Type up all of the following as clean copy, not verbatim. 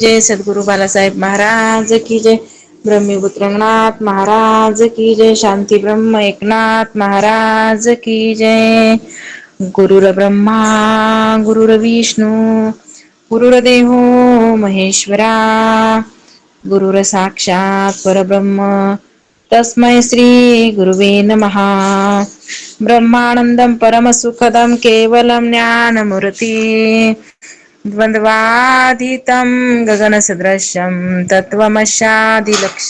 जय सद्गुरु बालासाहेब महाराज की जय. ब्रह्मपुत्र रंगनाथ महाराज की जय. शांती ब्रह्म एकनाथ महाराज की जय. गुरुर ब्रह्मा गुरुर्विष्णू गुरुर्देवो महेश्वरा गुरुर साक्षात परब्रह्म तस्मै श्री गुरुवे नमः. ब्रह्मानंदं परमसुखदं केवलं ज्ञानमूर्ती द्वन्द्वातीतं गगनसदृशं तत्त्वमस्यादिलक्ष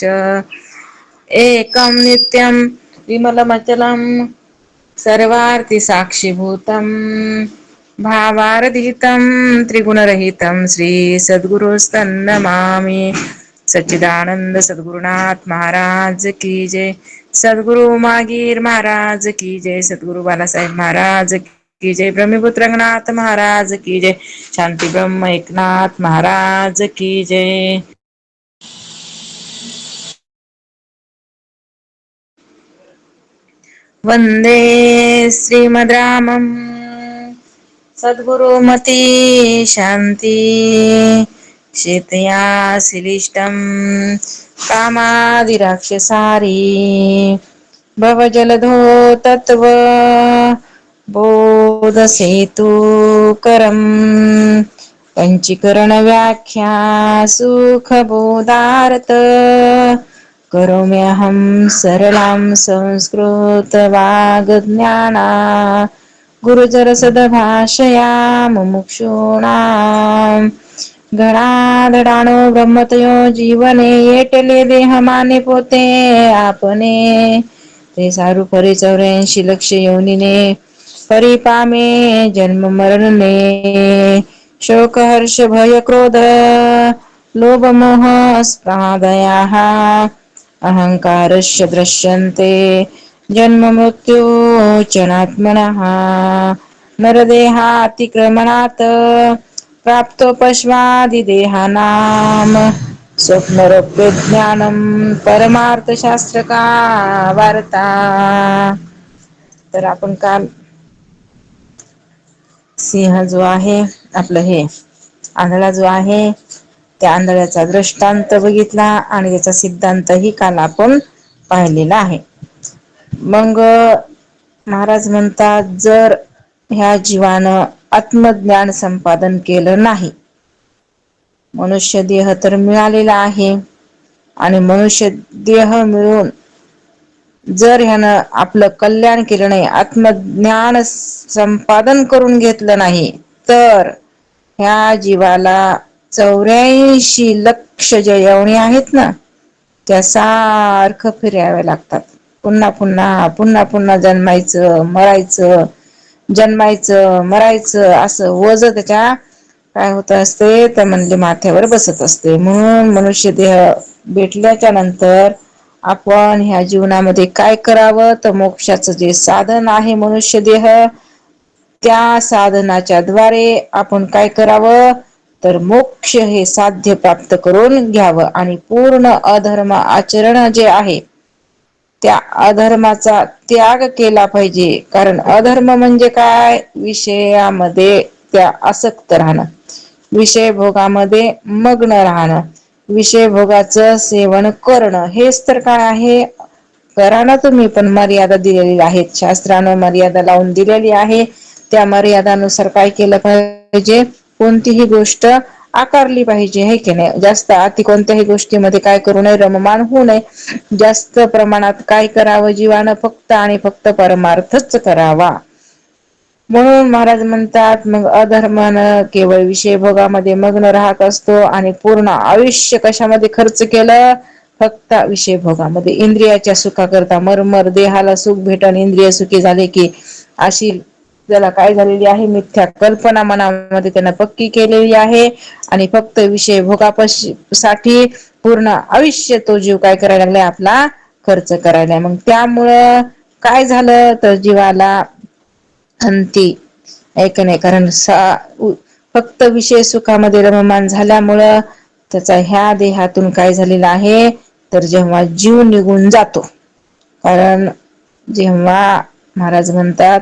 एकं नित्यं विमलमचलं सर्वार्थी साक्षीभूतम् भावारहितं त्रिगुणरहितं श्री सद्गुरुस्तन्नमामि. सच्चिदानंद सद्गुरुनाथ महाराज की जय. सद्गुरु मागीर महाराज की जय. सद्गुरु बालासाहेब महाराज की जय. ब्रह्मपुत्र रंगनाथ महाराज की जय. शांती ब्रह्म एकनाथ महाराज की जय. वंदे श्रीमद्रामम् सद्गुरुमती शांती क्षेत्रया शिलिष्टं कामादिराक्षसारी भवजलधो तत्व बोधसेतु करम् पंचीकरण व्याख्या सुखबोधार्थ करोम्यहं सरलां संस्कृत वाग्ज्ञाना गुरुचरसद्भाषया मुमुक्षूणाम् घणाधडानो ब्रह्मतयो जीवने येटले देहमाने पोते आपने ते सारू खरे 84 लक्ष योनीने परिपामे जन्म मरणने शोक हर्ष भय क्रोध लोभ मोह स्पृहादयाः अहंकारस्य दृश्यन्ते जन्म मृत्यू जनात्मनः नरदेहातिक्रमणात् प्राप्तोपश्वादिदेहानां स्वप्नरव्यज्ञानं परमार्थशास्त्र का वार्ता. तर आपण काल सिंह जो आहे आपलं हे आंधळा जो आहे त्या आंधळ्याचा दृष्टांत बघितला आणि त्याचा सिद्धांतही काल आपण पाहिलेला आहे. मग महाराज म्हणतात जर ह्या जीवानं आत्मज्ञान संपादन केलं नाही, मनुष्य देह तर मिळालेला आहे आणि मनुष्य देह मिळून जर ह्यानं आपलं कल्याण केलं नाही, आत्मज्ञान संपादन करून घेतलं नाही, तर ह्या जीवाला 84 लक्ष जे यवनी आहेत ना त्या सारखं फिराव्या लागतात. पुन्हा पुन्हा पुन्हा पुन्हा जन्मायचं मरायचं जन्मायचं मरायचं असं वज त्याच्या काय होत असते तर म्हणजे माथ्यावर बसत असते. म्हणून मनुष्य देह भेटल्याच्या नंतर आपण ह्या जीवनामध्ये काय करावं तर मोक्षाचं जे साधन आहे मनुष्य देह त्या साधनाच्या द्वारे आपण काय करावं तर मोक्ष हे साध्य प्राप्त करून घ्यावं आणि पूर्ण अधर्म आचरण जे आहे त्या अधर्माचा त्याग केला पाहिजे. कारण अधर्म म्हणजे काय विषयामध्ये त्या आसक्त राहणं, विषय भोगामध्ये मग्न राहणं, विषय भोगाचं सेवन करणं हेच तर काय आहे. करा ना तुम्ही पण मर्यादा दिलेली आहेत, शास्त्रानं मर्यादा लावून दिलेली आहे. त्या मर्यादानुसार काय केलं पाहिजे कोणतीही गोष्ट आकारली पाहिजे है की नाही. जास्त अति कोणत्याही गोष्टीमध्ये काय करू नये रममाण होऊ नये. जास्त प्रमाणात काय करावं जीवानं फक्त आणि फक्त परमार्थच करावा. म्हणून महाराज म्हणतात मग अधर्मानं केवळ विषय भोगामध्ये मग्न राहत असतो आणि पूर्ण आयुष्य कशामध्ये खर्च केलं फक्त विषय भोगामध्ये इंद्रियाच्या सुखाकरता मरमर देहाला सुख भेटन इंद्रिय सुखी झाले की अशी त्याला काय झालेली आहे मिथ्या कल्पना मनामध्ये त्यांना पक्की केलेली आहे आणि फक्त विषय भोगासाठी पूर्ण आयुष्य तो जीव काय करायला लागलाय आपला खर्च करायला. मग त्यामुळं काय झालं तर जीवाला अंती ऐक नाही कारण फक्त विषय सुखामध्ये रममान झाल्यामुळं त्याचा ह्या देहातून काय झालेला आहे तर जेव्हा जीव निघून जातो. कारण जेव्हा महाराज म्हणतात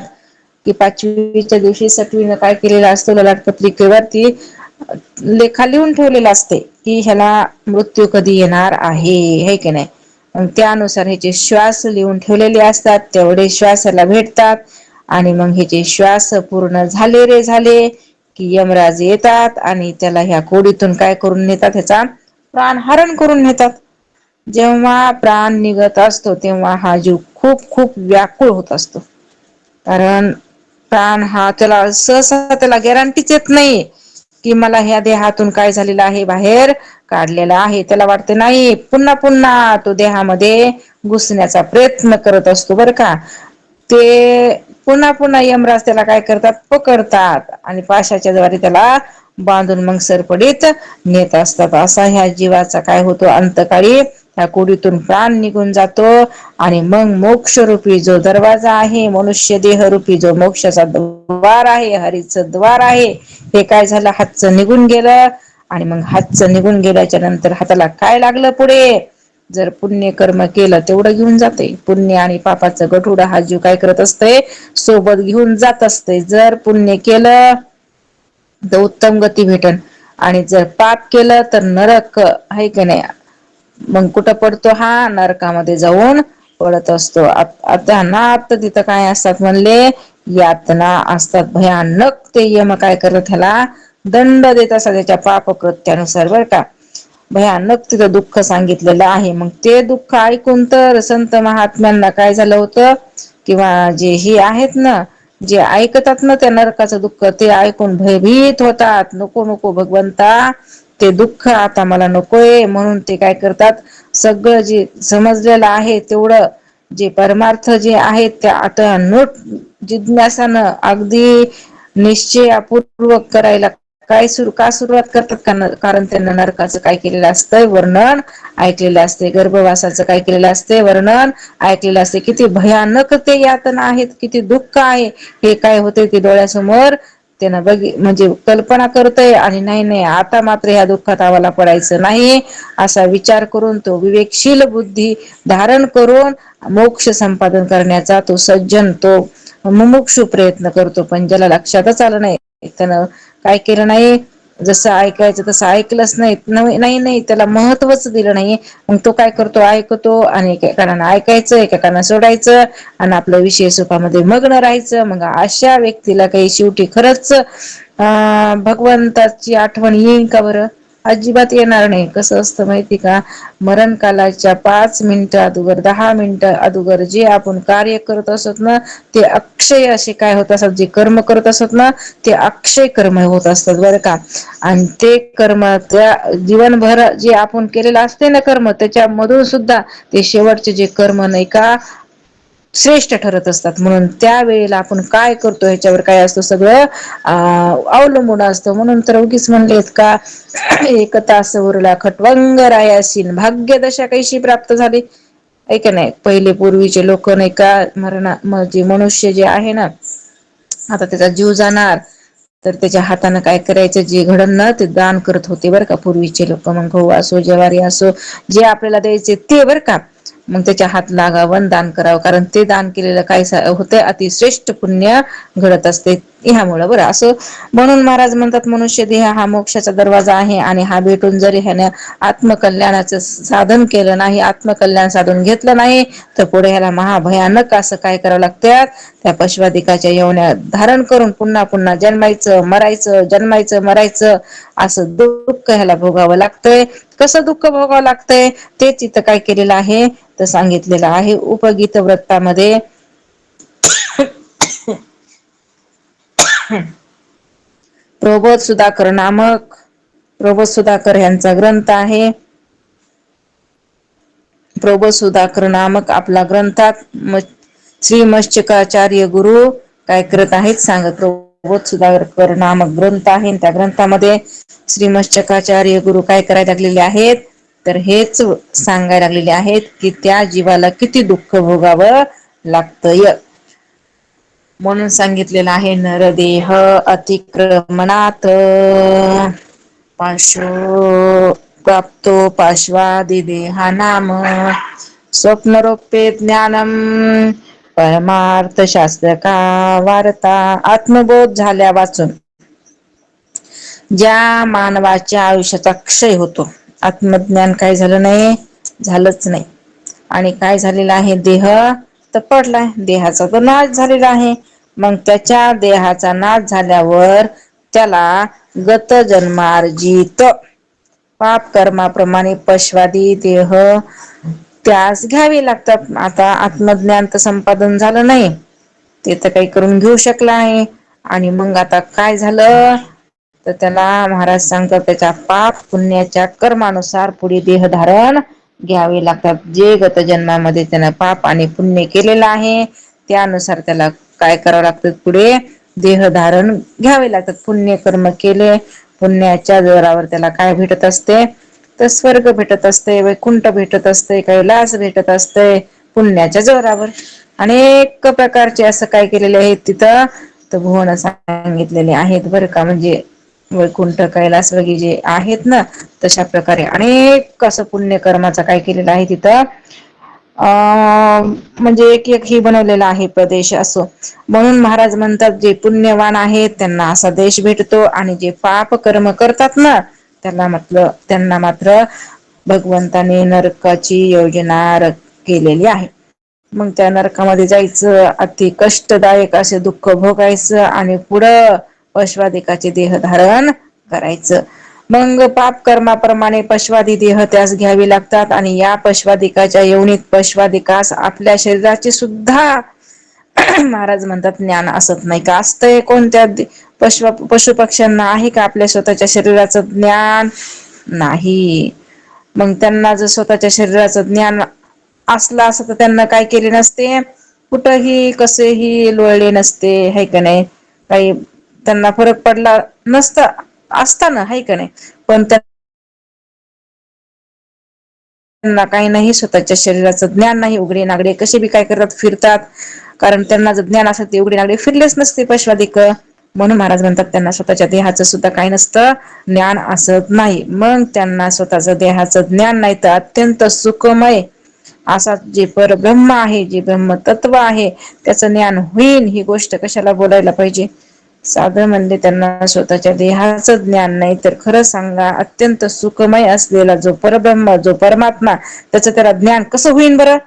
कि 5वीच्या दिवशी 7वीनं काय केलेलं असतं ललाट पत्रिकेवरती लेखा लिहून ठेवलेला असते कि ह्याला मृत्यू कधी येणार आहे, है की नाही. त्यानुसार ह्याचे श्वास लिहून ठेवलेले असतात, तेवढे श्वासाला भेटतात. आणि मग ह्याचे श्वास पूर्ण झाले रे झाले कि यमराज येतात आणि त्याला ह्या कोडीतून काय करून नेतात, ह्याचा प्राण हरण करून नेतात. जेव्हा प्राण निघत असतो तेव्हा हा जीव खूप खूप व्याकुळ होत असतो. कारण प्राण हा त्याला सहसा त्याला गॅरंटीच येत नाही कि मला ह्या देहातून काय झालेलं आहे, बाहेर काढलेला आहे. त्याला वाटते नाही, पुन्हा पुन्हा तो देहामध्ये घुसण्याचा प्रयत्न करत असतो बरं का. ते पुन्हा पुन्हा यमराज त्याला काय करतात, पकडतात आणि पाशाच्या द्वारे त्याला बांधून मग सरपडीत नेत असतात. असा ह्या जीवाचा काय होतो, अंतकाळी त्या कोडीतून प्राण निघून जातो. आणि मग मोक्षरूपी जो दरवाजा आहे, मनुष्य देहरूपी जो मोक्षाचा द्वार आहे, हरीचं द्वार आहे, हे काय झालं, हातचं निघून गेलं. आणि मग हातचं निघून गेल्याच्या नंतर हाताला काय लागलं पुढे, जर पुण्य कर्म केलं तेवढं घेऊन जाते. पुण्य आणि पापाचा गठुडा हा जीव काय करत असते, सोबत घेऊन जात असते. जर पुण्य केलं तर उत्तम गती भेटन आणि जर पाप केलं तर नरक, आहे की नाही. मग कुठं पडतो हा, नरकामध्ये जाऊन पडत असतो. आता ना आता तिथं काय असतात म्हणले, यातना असतात भयानक. ते यम काय करत, ह्याला दंड देत असतात त्याच्या पापकृत्यानुसार बरं का. भयानक तिथं दुःख सांगितलेलं आहे. मग ते दुःख ऐकून तर संत महात्म्यांना काय झालं होतं, किंवा जे ही आहेत ना, जे ऐकतात ना त्या नरकाचं दुःख, ते ऐकून भयभीत होतात. नको नको भगवंता, ते दुःख आता मला नकोय. म्हणून ते काय करतात, सगळं जे समजलेलं आहे तेवढं, जे परमार्थ जे आहेत त्या आता जिज्ञासानं अगदी निश्चयापूर्वक करायला काय का सुरुवात करतात, कारण त्यांना नरकाचं काय केलेलं असतंय वर्णन ऐकलेलं असते. गर्भवासाचं काय केलेलं असते वर्णन ऐकलेलं असते. किती भयानक ते यातना आहेत, किती दुःख आहे, हे काय होते ते डोळ्यासमोर त्यांना म्हणजे कल्पना करतय. आणि नाही नाही, आता मात्र ह्या दुःखात आम्हाला पडायचं नाही, असा विचार करून तो विवेकशील बुद्धी धारण करून मोक्ष संपादन करण्याचा तो सज्जन, तो मुमुक्षू प्रयत्न करतो. पण ज्याला लक्षातच आलं नाही, त्यानं काय केलं नाही, जसं ऐकायचं तसं ऐकलंच नाही, नाही नाही त्याला महत्वच दिलं नाही. मग तो काय करतो, ऐकतो आणि एकेकाना ऐकायचं, एकेकाना सोडायचं आणि आपलं विषय सुखामध्ये मग्न राहायचं. मग अशा व्यक्तीला काही शेवटी खरंच भगवंताची आठवण येईल का बरं, अजिबात येणार नाही. कसं असतं माहिती का, मरण कालाच्या 5 मिनिटं अगोदर 10 मिनिटं अगोदर जे आपण कार्य करत असत ना, ते अक्षय असे काय होत असत, जे कर्म करत असत ना ते अक्षय कर्म होत असतात बरं का. आणि ते कर्म त्या जीवनभर जे आपण केलेलं असते ना कर्म, त्याच्यामधून सुद्धा ते शेवटचे जे कर्म नाही का श्रेष्ठ ठरत असतात. म्हणून त्या वेळेला आपण काय करतो ह्याच्यावर काय असतं, सगळं अवलंबून असतं. म्हणून तर उगीच म्हणलेत का, एक तास उरला खटवंग रायासीन, भाग्यदशा कैशी प्राप्त झाली, आहे का नाही. पहिले पूर्वीचे लोक नाही का, म्हणजे मनुष्य जे आहे ना, आता त्याचा जीव जाणार तर त्याच्या हाताने काय करायचं, जे घडण ना ते दान करत होते बरं का पूर्वीचे लोक. मग गहू असो, ज्वारी असो, जे आपल्याला द्यायचे ते बरं का, मग त्याच्या हात लागावं, दान करावं. कारण ते दान केलेलं काय होतं, अतिश्रेष्ठ पुण्य घडत असते ह्यामुळं बरं. असं म्हणून महाराज म्हणतात, मनुष्य देह हा मोक्षाचा दरवाजा आहे. आणि हा भेटून जरी ह्याने आत्मकल्याणाचं साधन केलं नाही, आत्मकल्याण साधून घेतलं नाही, तर पुढे ह्याला महाभयानक असं काय करावं लागतं, त्या पशवादिकाच्या योन्या धारण करून पुन्हा पुन्हा जन्मायचं मरायचं, जन्मायचं मरायचं, असं दुःख ह्याला भोगावं लागतंय. कसं दुःख भोगावं लागतंय, तेच इथं काय केलेलं आहे तर सांगितलेलं आहे उपगीत वृत्तामध्ये. प्रबोध सुधाकर नामक, प्रबोध सुधाकर यांचा ग्रंथ आहे. प्रबोध सुधाकर नामक आपला ग्रंथात श्री मच्छकाचार्य गुरु काय करत आहेत सांगत. प्रबोध सुधाकर नामक ग्रंथ आहे, त्या ग्रंथामध्ये श्रीमच्छकाचार्य गुरु काय करायला लागलेले आहेत, तर हेच सांगायला लागलेले आहेत की त्या जीवाला किती दुःख भोगावं लागतंय. म्हणून सांगितलेलं आहे, नरदेह अतिक्रमणात पाशो प्राप्तो पाश्वादी देहा नाम स्वप्नरोपे ज्ञानम परमार्थ शास्त्र का वार्ता. आत्मबोध झाल्या वाचून ज्या मानवाच्या आयुष्याचा क्षय होतो, आत्मज्ञान काय झालं नाही, झालंच नाही. आणि काय झालेलं आहे, देह तर पडलाय, देहाचा तर नाश झालेला आहे. मग त्याच्या देहाचा नाश झाल्यावर त्याला गत जन्मार्जित पाप कर्माप्रमाणे पशवादी देह त्यास घ्यावी लागतात. आता आत्मज्ञान तर संपादन झालं नाही, ते तर काही करून घेऊ शकला आहे. आणि मग आता काय झालं, तर त्याला महाराज सांगतात त्याच्या पाप पुण्याच्या कर्मानुसार पुढे देह धारण घ्यावे लागतात. जे गत जन्मामध्ये त्याने पाप आणि पुण्य केलेलं आहे त्यानुसार त्याला काय करावं लागतं, पुढे देह धारण घ्यावे लागतात. पुण्य कर्म केले, पुण्याच्या जोरावर त्याला काय भेटत असते, तर स्वर्ग भेटत असते, वैकुंठ भेटत असते, कैलास भेटत असते पुण्याच्या जोरावर. अनेक प्रकारचे असं काय केलेले आहे तिथं, तर भुवन सांगितलेले आहेत बरं का. म्हणजे वैकुंठ कैलास वगैरे जे आहेत ना, तशा प्रकारे अनेक असं पुण्यकर्माचा काय केलेलं आहे तिथं, म्हणजे एक एक ही बनवलेला आहे प्रदेश असो. म्हणून महाराज म्हणतात, जे पुण्यवान आहेत त्यांना असा देश भेटतो, आणि जे पाप कर्म करतात ना त्यांना मात्र भगवंताने नरकाची योजना केलेली आहे. मग त्या नरकामध्ये जायचं, अति कष्टदायक असे दुःख भोगायचं, आणि पुढं पशवादिकाचे देह धारण करायचं. मग पाप कर्माप्रमाणे पशवादी देह त्यास घ्यावी लागतात, आणि या पशवादिकाच्या योनीत पशवादिकास आपल्या शरीराची सुद्धा महाराज म्हणतात ज्ञान असत नाही का. असतंय कोणत्या पशु पक्ष्यांना आहे का आपल्या स्वतःच्या शरीराचं ज्ञान, नाही. मग त्यांना जर स्वतःच्या शरीराचं ज्ञान असलं असं, तर त्यांना काय केले नसते, कुठही कसेही लोळले नसते, है का नाही. काही त्यांना फरक पडला नसता, असताना, है का नाही. पण त्यांना काही नाही, स्वतःच्या शरीराचं ज्ञान नाही, उघडे नागडे कसे बी काय करतात, फिरतात. कारण त्यांना जर ज्ञान असत, ते उघडे नागडे फिरलेच नसते पशवादिक. म्हणून महाराज म्हणतात त्यांना स्वतःच्या देहाचं सुद्धा काही नसतं, ज्ञान असत नाही. मग त्यांना स्वतःच देहाचं ज्ञान नाही, तर अत्यंत सुखमय असा जे परब्रह्म आहे, जे ब्रह्मतत्व आहे, त्याचं ज्ञान होईल. ही गोष्ट कशाला बोलायला पाहिजे. साधं म्हणजे त्यांना स्वतःच्या देहाचं ज्ञान नाही, तर खरं सांगा अत्यंत सुखमय असलेला जो परब्रह्म, जो परमात्मा, त्याचं त्याला ज्ञान कसं होईल बरं.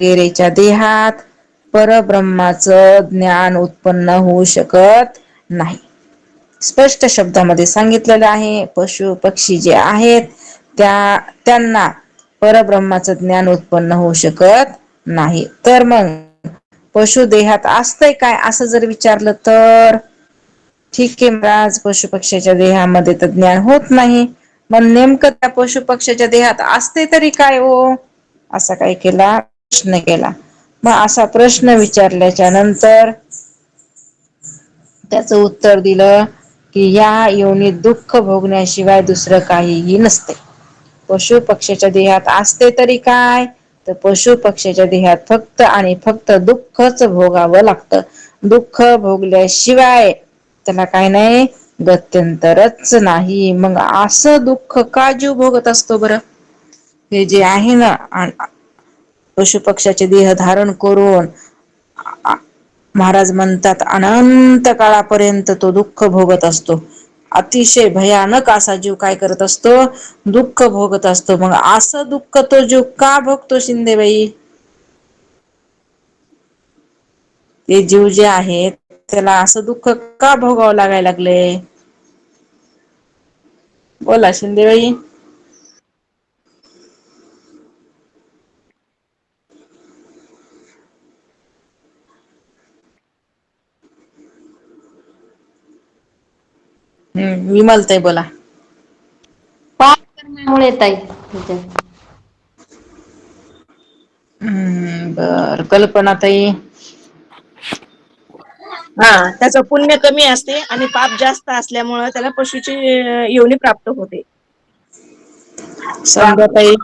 गेरेच्या देहात परब्रह्माचं ज्ञान उत्पन्न होऊ शकत नाही. स्पष्ट शब्दामध्ये सांगितलेलं आहे. पशु पक्षी जे आहेत त्यांना परब्रह्माचं ज्ञान उत्पन्न होऊ शकत नाही. तर मग पशु देहात असतंय काय, असं जर विचारलं तर ठीक आहे महाराज, पशु पक्ष्याच्या देहामध्ये तर ज्ञान होत नाही. मग नेमकं त्या पशु पक्ष्याच्या देहात असते तरी काय हो, असा काय केला, प्रश्न केला. मग असा प्रश्न विचारल्याच्या नंतर त्याचं उत्तर दिलं की या योनीत दुःख भोगण्याशिवाय दुसरं काहीही नसते. पशु पक्ष्याच्या देहात असते तरी काय, तर पशु पक्ष्याच्या देहात फक्त आणि फक्त दुःखच भोगावं लागतं. दुःख भोगल्याशिवाय त्याला काय नाही, गत्यंतरच नाही. मग असं दुःख का जीव भोगत असतो बरं. हे जे आहे ना, पशु पक्ष्याचे देह धारण करून महाराज म्हणतात अनंत काळापर्यंत तो दुःख भोगत असतो. अतिशय भयानक असा जीव काय करत असतो, दुःख भोगत असतो. मग असं दुःख तो जीव का भोगतो शिंदेबाई. ते जीव जे आहेत त्याला असं दुःख का भोगावं लागायला लागलंय, बोला शिंदेबाई. विमलताई बोला. पाप कर्मामुळे ताई. बर, कल्पना ताई. हा, त्याच पुण्य कमी असते आणि पाप जास्त असल्यामुळे त्याला पशुची योनी प्राप्त होते. संध्याताई.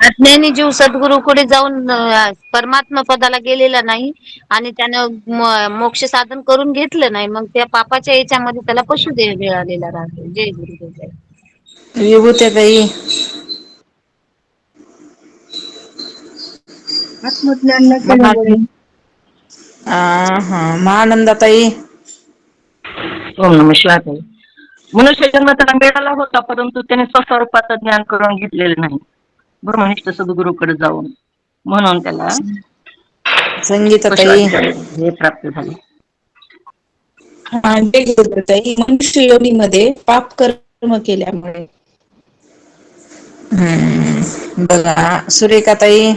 अज्ञानी जीव सद्गुरूकडे जाऊन परमात्मा पदाला गेलेला नाही, आणि त्यानं मोक्ष साधन करून घेतलं नाही, मग त्या पापाच्या याच्यामध्ये त्याला पशु देह मिळालेला राहतो. जय गुरुदेव. विभूते ताई. आत्मज्ञान न महा केल्यामुळे. हा महानंदाताई. ओम नम शिवाय ताई. मनुष्य जन्म त्याला मिळाला होता, परंतु त्याने स्वस्वरूपाचं ज्ञान करून घेतलेलं नाही ब्रह्मनिष्ठ सद्गुरूकडे जाऊन, म्हणून त्याला संगीताताई. पशुआदिक हे प्राप्त झाले. मनुष्य योनीमध्ये पाप कर्म केल्यामुळे. बघा सुरेखाताई.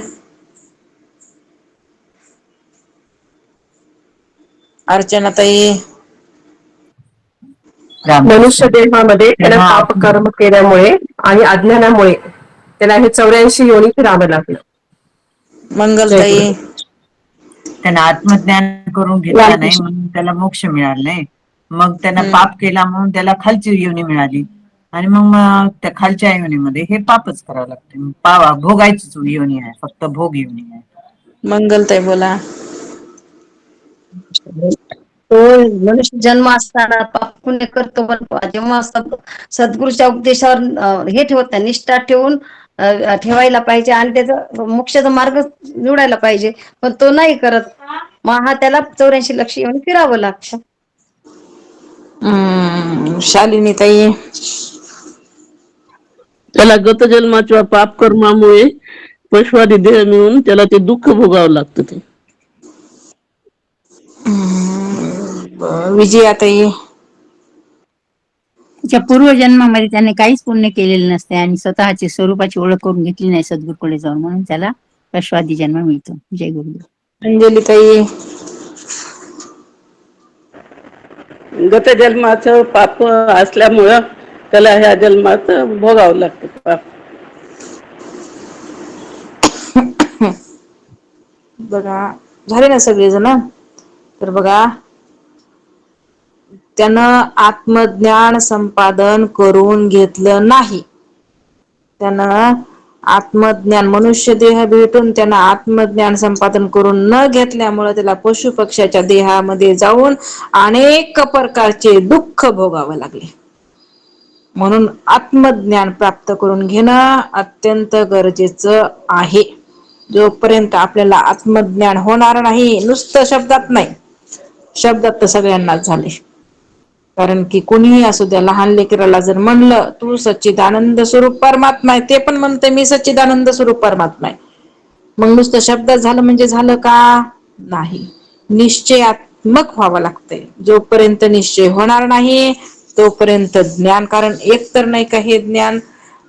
अर्चनाताई. मनुष्य देहामध्ये त्याला पाप कर्म केल्यामुळे आणि अज्ञानामुळे त्याला हे 84 योनी फिरावं लागलं. जय मंगलताई. गुरु. त्यांना आत्मज्ञान करून घेतला नाही म्हणून त्याला मोक्ष मिळाला नाही. मग त्यानं पाप केला म्हणून त्याला खालची योनी मिळाली, आणि मग त्या खालच्या योनीमध्ये हे पापच करावं लागते. भोगायचीच योनी आहे, फक्त भोग योनी आहे. मंगलताई बोला. तो मनुष्य जन्म असताना पाप पुण्य करतो, पण जेव्हा सद्गुरूच्या उपदेशावर हे ठेवत नाही, निष्ठा ठेवून ठेवायला पाहिजे आणि त्याचा मोक्षाचा मार्ग निवडायला पाहिजे, पण तो नाही करत. मग हा त्याला 84 लक्ष येऊन फिरावं लागतं. शालिनीताई. त्याला गत जन्माच्या पाप कर्मामुळे पशुआदी देह मिळून त्याला ते दुःख भोगावं लागतं. ते विजयाताई. तिच्या पूर्वजन्मामध्ये त्याने काहीच पुण्य केलेलं नसते आणि स्वतःची स्वरूपाची ओळख करून घेतली नाही सद्गुरूकडे जाऊन, म्हणून त्याला पशुआदी जन्म मिळतो. जय गुरुदेव. अंजलीताई. गत जन्माचं पाप असल्यामुळं त्याला ह्या जन्मात भोगावं लागतं पाप. बघा झाले ना सगळेजण. तर बघा, त्यानं आत्मज्ञान संपादन करून घेतलं नाही. त्यानं आत्मज्ञान, मनुष्य देह भेटून त्यानं आत्मज्ञान संपादन करून न घेतल्यामुळे त्याला पशु पक्ष्याच्या देहामध्ये जाऊन अनेक प्रकारचे दुःख भोगावे लागले. म्हणून आत्मज्ञान प्राप्त करून घेणं अत्यंत गरजेचं आहे. जोपर्यंत आपल्याला आत्मज्ञान होणार नाही, नुसतं शब्दात नाही, शब्दात तर सगळ्यांनाच झाले. कारण की कोणीही असू द्या, लहान लेकराला जर म्हणलं तू सच्चिदानंद स्वरूप परमात्मा आहे, ते पण म्हणते मी सच्चिदानंद स्वरूप परमात्मा आहे. मग नुसतं शब्दात झालं म्हणजे झालं का? नाही, निश्चयात्मक व्हावं लागतंय. जोपर्यंत निश्चय होणार नाही तोपर्यंत ज्ञान, कारण एक तर नाही का हे ज्ञान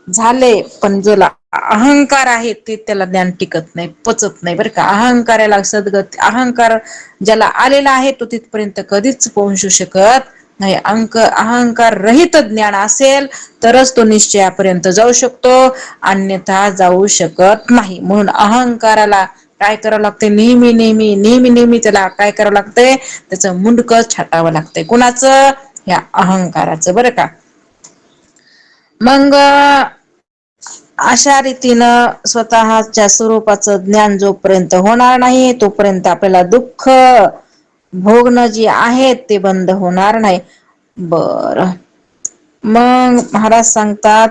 झाले, पण ज्याला अहंकार आहे ते त्याला ज्ञान टिकत नाही, पचत नाही बरं का. अहंकाराला सद्गत, अहंकार ज्याला आलेला आहे तो तिथपर्यंत कधीच पोहोचू शकत नाही. अहंकार रहित ज्ञान असेल तरच तो निश्चयापर्यंत जाऊ शकतो, अन्यथा जाऊ शकत नाही. म्हणून अहंकाराला काय करावं लागते? नेहमी नेहमी नेहमी नेहमी त्याला काय करावं लागतंय? त्याचं मुंडकं छाटावं लागतंय. कुणाचं? ह्या अहंकाराचं बरं का. मग अशा रीतीनं स्वतःच्या स्वरूपाचं ज्ञान जोपर्यंत होणार नाही तोपर्यंत आपल्याला दुःख भोगणं जे आहे ते बंद होणार नाही. बरं, मग महाराज सांगतात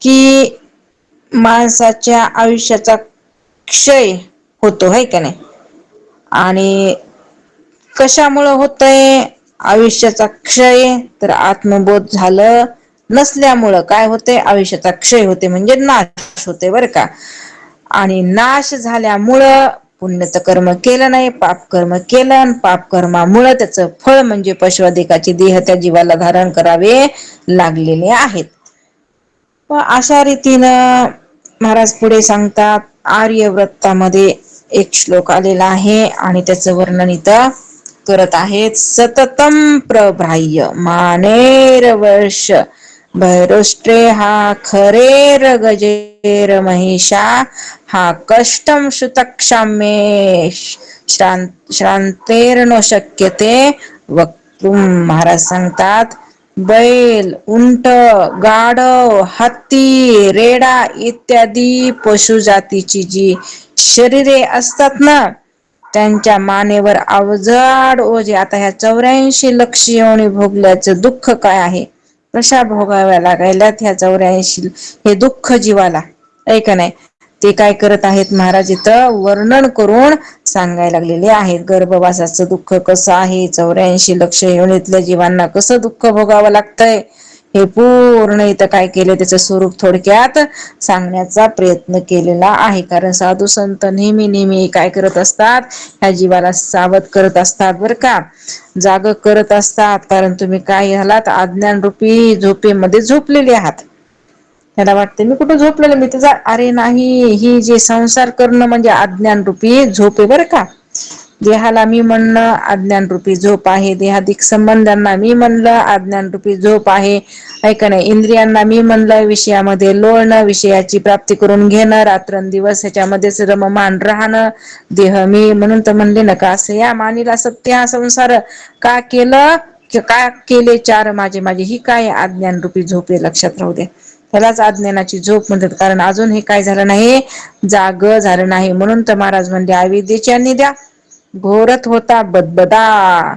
की माणसाच्या आयुष्याचा क्षय होतो, है का नाही? आणि कशामुळं होतंय आयुष्याचा क्षय? तर आत्मबोध झालं नसल्यामुळं काय होते? आयुष्याचा क्षय होते, म्हणजे नाश होते बरं का. आणि नाश झाल्यामुळं पुण्यचं कर्म केलं नाही, पाप कर्म केलं, आणि पाप कर्मामुळं त्याचं फळ म्हणजे पशुअधिकाचे देह त्या जीवाला धारण करावे लागलेले आहेत. अशा रीतीनं महाराज पुढे सांगतात, आर्यव्रतामध्ये एक श्लोक आलेला आहे आणि त्याचं वर्णन इथं करत आहेत. सततम प्रभ्राह्य मानेर वर्ष भैरुष्ट्रे हा खरेर गजेर महिषा हा कष्टम श्रुतक्षाम्ये श्रांतेर्नो शक्यते वक्तुम. महाराज सांगतात, बैल, उंट, गाढव, हत्ती, रेडा इत्यादी पशु जातीची जी शरीरे असतात ना, त्यांच्या मानेवर अवजड ओझे. आता ह्या 84 लक्ष योनी भोगल्याचं दुःख काय आहे? कशा भोगाव्या लागायल्यात ह्या 84 हे दुःख जीवाला, ऐका नाही? ते काय करत आहेत महाराज इथं वर्णन करून सांगायला लागलेले आहेत. गर्भवासाचं दुःख कसं आहे, 84 लक्ष योनीतल्या जीवांना कसं दुःख भोगावं लागतंय, हे पूर्ण इथं काय केलं त्याचं स्वरूप थोडक्यात सांगण्याचा प्रयत्न केलेला आहे. कारण साधू संत नेहमी काय करत असतात, ह्या जीवाला सावध करत असतात बरं का, जाग करत असतात. कारण तुम्ही काय झालात, अज्ञान रूपी झोपेमध्ये झोपलेले आहात. त्याला वाटते मी कुठं झोपलेलं, मी तुझा, अरे नाही, ही जे संसार करणं म्हणजे अज्ञान रूपी झोप आहे बरं का. देहाला मी म्हणणं अज्ञान रूपी झोप आहे, देहादिक संबंधांना मी म्हणलं अज्ञान रूपी झोप आहे, ऐका नाही, इंद्रियांना मी म्हणलं विषयामध्ये लोळणं, विषयाची प्राप्ती करून घेणं, रात्रंदिवस ह्याच्यामध्येच रममाण राहणं, देह मी म्हणून तर म्हणले ना का, असं या मानीला सत्य हा संसार का केलं, का केले चार माझे माझे, ही काय अज्ञान रूपी झोप आहे, लक्षात राहू दे. त्यालाच अज्ञानाची झोप म्हणतात. कारण अजून हे काय झालं नाही, जाग झालं नाही. म्हणून तर महाराज म्हणले अविद्येच्या निद्या घोरत होता बदबदा.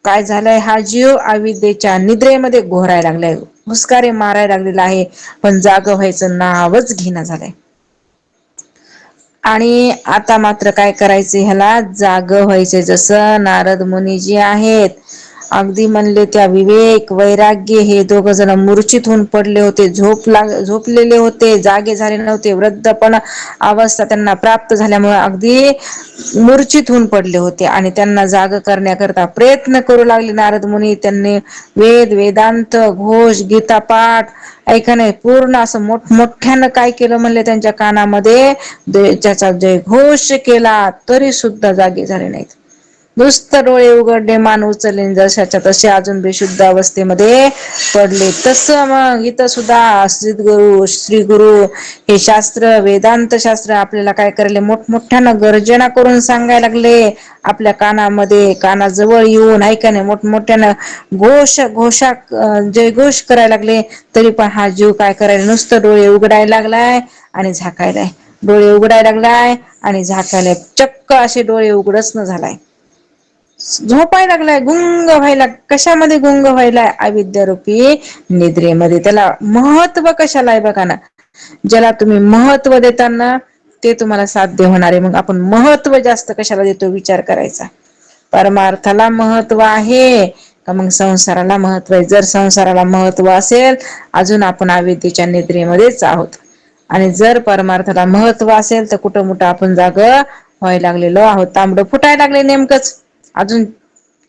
काय झालंय, हा जीव अविद्येच्या निद्रेमध्ये घोरायला लागलाय, हुसकारे मारायला लागलेला आहे, पण जाग व्हायचं नावच घेणा झालंय. आणि आता मात्र काय करायचे, ह्याला जाग व्हायचे. जसं नारद मुनी जे आहेत, अगदी म्हणले त्या विवेक वैराग्य हे दोघ जण मूर्छित होऊन पडले होते, झोपलेले होते, जागे झाले नव्हते. वृद्धपण अवस्था त्यांना प्राप्त झाल्यामुळे अगदी मूर्छित होऊन पडले होते आणि त्यांना जाग करण्याकरता प्रयत्न करू लागले नारद मुनी. त्यांनी वेद वेदांत घोष गीता पाठ, ऐका नाही, पूर्ण असं मोठमोठ्यानं काय केलं म्हणले, त्यांच्या कानामध्ये त्याचा जय घोष केला, तरी सुद्धा जागे झाले नाहीत. नुसतं डोळे उघडले, मान उचलले, जशाच्या तसे अजून बेशुद्ध अवस्थेमध्ये पडले. तसं मग इथं सुद्धा श्री गुरु हे शास्त्र, वेदांत शास्त्र आपल्याला काय करले, मोठमोठ्यानं गर्जना करून सांगायला लागले, आपल्या कानामध्ये, कानाजवळ येऊन, ऐका नाही, मोठमोठ्यानं घोषा जयघोष करायला लागले. तरी पण हा जीव काय करायला, नुसतं डोळे उघडायला लागलाय आणि झाकायलाय, डोळे उघडायला लागलाय आणि झाकायलाय, चक्क असे डोळे उघडच न झालाय, झोपायला लागलाय, गुंग व्हायला. कशामध्ये गुंग व्हायलाय, अविद्यारूपी निद्रेमध्ये. त्याला महत्व कशाला आहे बघा ना, ज्याला तुम्ही महत्व देताना ते तुम्हाला साध्य होणार आहे. मग आपण महत्व जास्त कशाला देतो, विचार करायचा. परमार्थाला महत्व आहे का मग संसाराला महत्व आहे? जर संसाराला महत्व असेल, अजून आपण अविद्येच्या निद्रेमध्येच आहोत. आणि जर परमार्थाला महत्व असेल तर कुठं मुठं आपण जाग व्हायला लागलेलो आहोत. तांबडं फुटायला लागले नेमकंच, अजून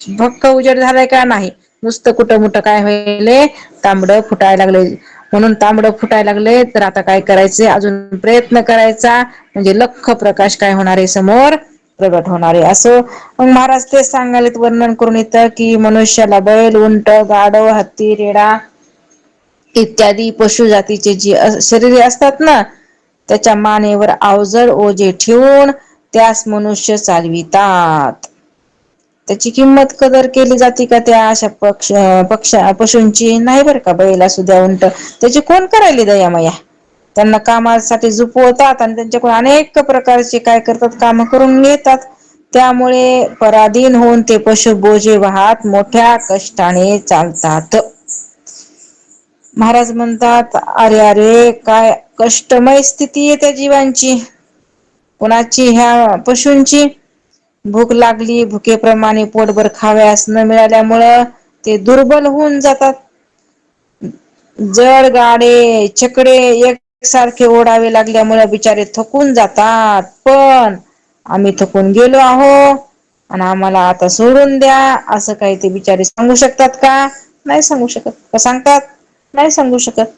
भक्क उजेड झालाय का नाही, नुसतं कुठं मुठं काय व्हायले, तांबडं फुटायला लागले. म्हणून तांबडं फुटायला लागले तर आता काय करायचे, अजून प्रयत्न करायचा, म्हणजे लख प्रकाश काय होणार आहे, समोर प्रगट होणार आहे. असं मग महाराज तेच सांगायलेत, वर्णन करून येतं की मनुष्याला बैल, उंट, गाढव, हत्ती, रेडा इत्यादी पशु जातीचे जी शरीरे असतात ना, त्याच्या मानेवर अवजड ओझे ठेवून त्यास मनुष्य चालवितात. त्याची किंमत कदर केली जाते का त्या अशा पशूंची? नाही बरं का. बैल असू द्या, उंट, त्याची कोण करायली दयामया. त्यांना कामासाठी झुपवतात आणि त्यांच्याकडून अनेक प्रकारचे काय करतात, काम करून घेतात. त्यामुळे पराधीन होऊन ते पशु बोजे वाहत मोठ्या कष्टाने चालतात. महाराज म्हणतात, अरे अरे काय कष्टमय स्थिती आहे त्या जीवांची. कोणाची? ह्या पशूंची. भूक लागली, भुकेप्रमाणे पोटभर खावयास न मिळाल्यामुळं ते दुर्बल होऊन जातात. जड गाडे छकडे एकसारखे ओढावे लागल्यामुळे बिचारे थकून जातात. पण आम्ही थकून गेलो आहो आणि आम्हाला आता सोडून द्या, असं काही ते बिचारे सांगू शकतात का? नाही सांगू शकत. का सांगतात? नाही सांगू शकत.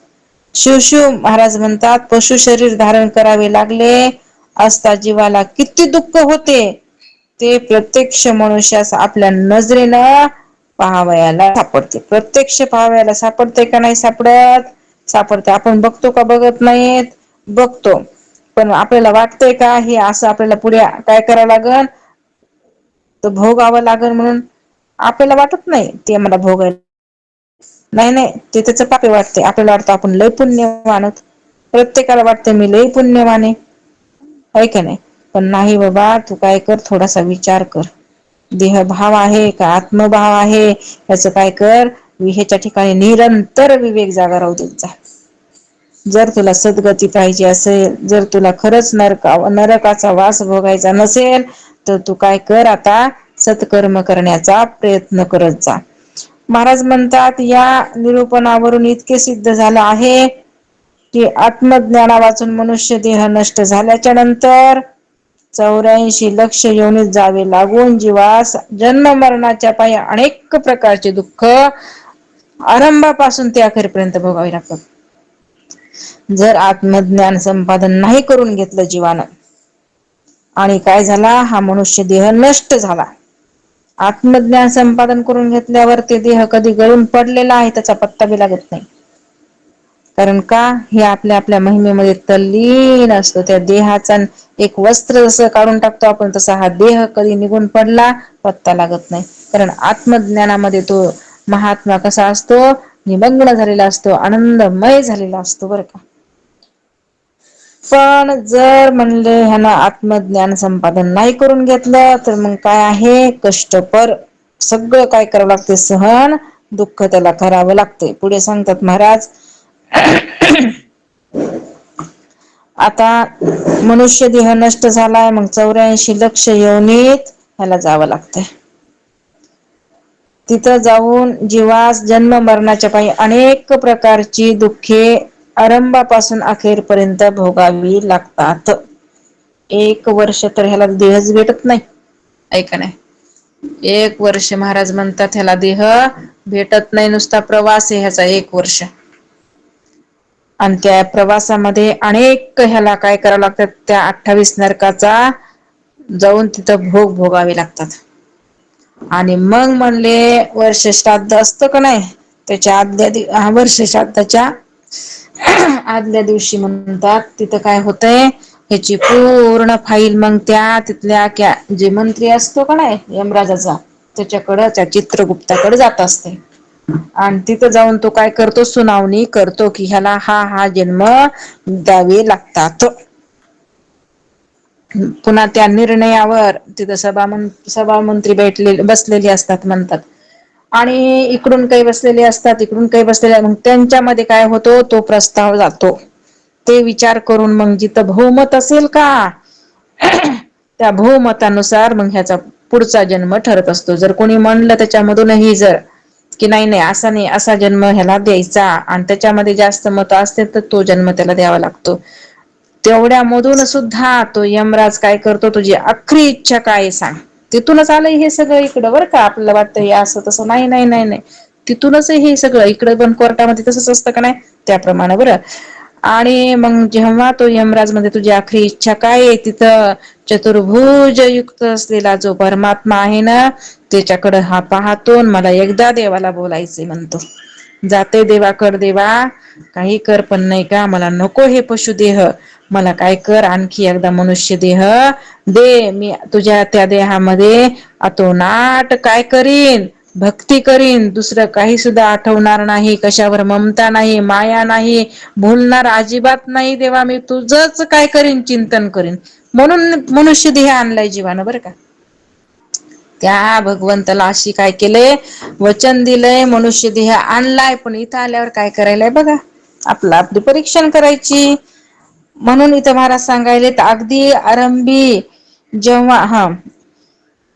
शिव महाराज म्हणतात, पशु शरीर धारण करावे लागले असता जीवाला किती दुःख होते, ते प्रत्यक्ष मनुष्यास आपल्या नजरेनं पाहावयाला सापडते. प्रत्यक्ष पाहावयाला सापडते का नाही सापडत? सापडते. आपण बघतो का बघत नाहीत? बघतो. पण आपल्याला वाटतंय का हे असं आपल्याला पुढे काय करावं लागल, तर भोगावं लागल म्हणून? आपल्याला वाटत नाही ते मला भोगायला. नाही, ते त्याचं पापी वाटते. आपल्याला वाटतं आपण लय पुण्यवान आहोत. प्रत्येकाला वाटतं मी लय पुण्यवान आहे, है का नाही? पण नाही बाबा, तू काय कर, थोडासा विचार कर. देहभाव आहे का आत्मभाव आहे, याचं काय कर, ह्याच्या ठिकाणी निरंतर विवेक जागा राहू देत जा. जर तुला सद्गती पाहिजे असेल, जर तुला खरंच नरकाचा वास भोगायचा नसेल, तर तू काय कर, आता सत्कर्म करण्याचा प्रयत्न करत जा. महाराज म्हणतात या निरूपणावरून इतके सिद्ध झालं आहे की आत्मज्ञाना वाचून मनुष्य देह नष्ट झाल्याच्या नंतर 84 लक्ष योनीत जावे लागून जीवास जन्म मरणाच्या पायी अनेक प्रकारचे दुःख आरंभापासून ते अखेरपर्यंत भोगावे लागतात. जर आत्मज्ञान संपादन नाही करून घेतलं जीवानं, आणि काय झाला, हा मनुष्य देह नष्ट झाला. आत्मज्ञान संपादन करून घेतल्यावर ते देह कधी गळून पडलेला आहे त्याचा पत्ता बी लागत नाही. कारण का, हे आपल्या आपल्या महिमेमध्ये तल्लीन असतो. त्या देहाचा एक वस्त्र जसं काढून टाकतो आपण, तसा हा देह कधी निघून पडला पत्ता लागत नाही. कारण आत्मज्ञानामध्ये तो महात्मा कसा असतो, निमग्न झालेला असतो, आनंदमय झालेला असतो बरं का. पण जर म्हणले ह्यानं आत्मज्ञान संपादन नाही करून घेतलं, तर मग काय आहे, कष्टपर सगळं काय करावं लागते, सहन दुःख त्याला करावं लागते. पुढे सांगतात महाराज आता मनुष्य देह नष्ट झालाय, मग 84 लक्ष योनीत ह्याला जावं लागतंय. तिथं जाऊन जीवास जन्म मरणाच्या पायी अनेक प्रकारची दुःखे आरंभापासून अखेरपर्यंत भोगावी लागतात. 1 वर्ष तर ह्याला देहच भेटत नाही, ऐका नाही. 1 वर्ष महाराज म्हणतात ह्याला देह भेटत नाही, नुसता प्रवास आहे ह्याचा 1 वर्ष. आणि त्या प्रवासामध्ये अनेक ह्याला काय करावं लागतात, त्या 28 नरकाचा जाऊन तिथं भोग भोगावे लागतात. आणि मग म्हणले वर्ष श्राद्ध असतं का नाही, त्याच्या वर्ष श्राद्धाच्या आदल्या दिवशी म्हणतात तिथं काय होतंय, ह्याची पूर्ण फाईल मग त्या तिथल्या जे मंत्री असतो का नाही यमराजाचा, त्याच्याकडं, त्या चित्रगुप्ताकडे जात असते. आणि तिथं जाऊन तो काय करतो, सुनावणी करतो की ह्याला हा जन्म द्यावे लागतात. पुन्हा त्या निर्णयावर तिथं सभा मंत्री बसलेली असतात म्हणतात, आणि इकडून काही बसलेले असतात, इकडून काही बसलेले, मग त्यांच्यामध्ये काय होतो, तो प्रस्ताव जातो. ते विचार करून मग जिथं बहुमत असेल का, त्या बहुमतानुसार मग ह्याचा पुढचा जन्म ठरत असतो. जर कोणी म्हणलं त्याच्यामधूनही जर की नाही नाही असा नाही, असा जन्म ह्याला द्यायचा, आणि त्याच्यामध्ये जास्त मत असते तर तो जन्म त्याला द्यावा लागतो. तेवढ्यामधून सुद्धा तो यमराज काय करतो, तुझी आखरी इच्छा काय सांग. तिथूनच आलंय हे सगळं इकडं बरं का, आपल्याला वाटतं हे असं तसं, नाही नाही नाही नाही, तिथूनच हे सगळं. इकडे पण कोर्टामध्ये तसंच असतं का नाही, त्याप्रमाणे बरं. आणि मग जेव्हा तो यमराज मध्ये तुझी आखरी इच्छा काय आहे, तिथं चतुर्भुज युक्त असलेला जो परमात्मा आहे ना, त्याच्याकडे हा पाहतो, मला एकदा देवाला बोलायचे म्हणतो. जाते देवाकड, देवा काही कर पण नाही का, मला नको हे पशुदेह, मला काय कर आणखी एकदा मनुष्य देह दे. मी तुझ्या त्या देहामध्ये अतोनाट काय करीन, भक्ती करीन, दुसरं काही सुद्धा आठवणार नाही, कशावर ममता नाही, माया नाही, भूलणार अजिबात नाही देवा, मी तुझंच काय करीन, चिंतन करीन. म्हणून मनुष्य देह आणलाय जीवानं बरं का. त्या भगवंताला अशी काय केलंय, वचन दिलंय, मनुष्य देह आणलाय, पण इथं आल्यावर काय करायलाय बघा, आपली परीक्षण करायची. म्हणून इथं महाराज सांगायले, अगदी आरंभी जेव्हा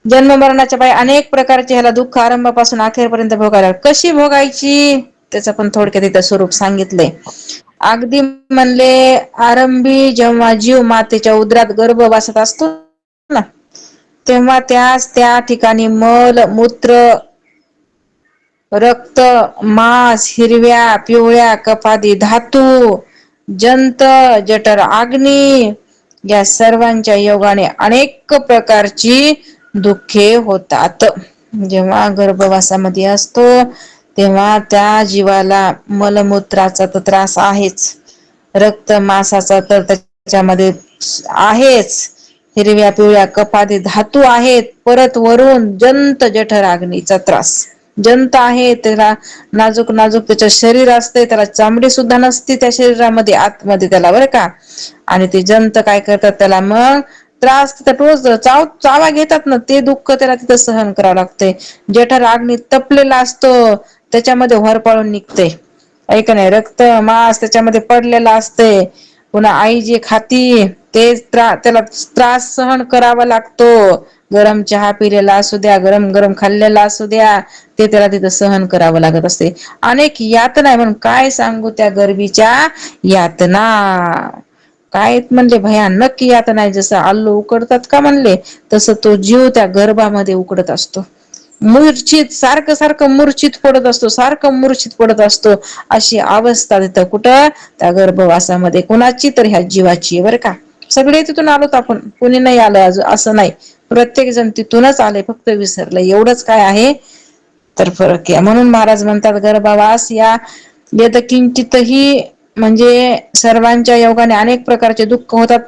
जन्म मरणाच्या पायी अनेक प्रकारचे ह्याला दुःख आरंभापासून अखेरपर्यंत भोगायला. कशी भोगायची त्याचं पण थोडक्यात इथं स्वरूप सांगितलंय. अगदी म्हणले आरंभी जेव्हा जीव मातेच्या उदरात गर्भवासात असतो ना, तेव्हा त्या ठिकाणी मल मूत्र रक्त मांस हिरव्या पिवळ्या कपादी धातू जंत जठर अग्नी या सर्वांच्या योगाने अनेक प्रकारची दुःखे होतात. जेव्हा गर्भवासामध्ये असतो तेव्हा त्या जीवाला मलमूत्राचा तर त्रास आहेच, रक्त मांसाचा तर त्याच्यामध्ये आहेच, हिरव्या पिवळ्या कपादी धातू आहेत, परत वरून जंत जठर अग्नीचा त्रास. जंत आहे त्याला नाजूक नाजूक त्याचं शरीर असते, त्याला चामडी सुद्धा नसती त्या शरीरामध्ये आतमध्ये त्याला बरं का. आणि ते जंत काय करतात, त्याला मग त्रास तिथं टोच चावा घेतात ना, ते दुःख त्याला तिथं सहन करावं लागते. जठर अग्नी तपलेला असतो, त्याच्यामध्ये होरपळून निघते. ऐक नाही, रक्त मांस त्याच्यामध्ये पडलेला असते. पुन्हा आई जे खाती ते त्याला त्रास सहन करावा लागतो. गरम चहा पिलेला असू द्या, गरम गरम खाल्लेला असू द्या, ते त्याला तिथं सहन करावं लागत असते. अनेक यातना आहे, म्हणून काय सांगू त्या गरबीच्या यातना. काय म्हणले भयानक यातना आहे. जसं आलू उकडतात का म्हणले, तसं तो जीव त्या गर्भामध्ये उकडत असतो. मूर्छित सारखं सारखं मूर्छित पडत असतो, सारखं मूर्छित पडत असतो. अशी अवस्था तिथं कुठं त्या गर्भवासामध्ये, कुणाची तर ह्या जीवाची आहे बरं का. सगळे तिथून आलोत आपण, कुणी नाही आलं असं नाही, प्रत्येक जण तिथूनच आले, फक्त विसरलं एवढंच काय आहे तर फरक आहे. म्हणून महाराज म्हणतात गर्भवास या यत्किंचितही म्हणजे सर्वांच्या योगाने अनेक प्रकारचे दुःख होतात.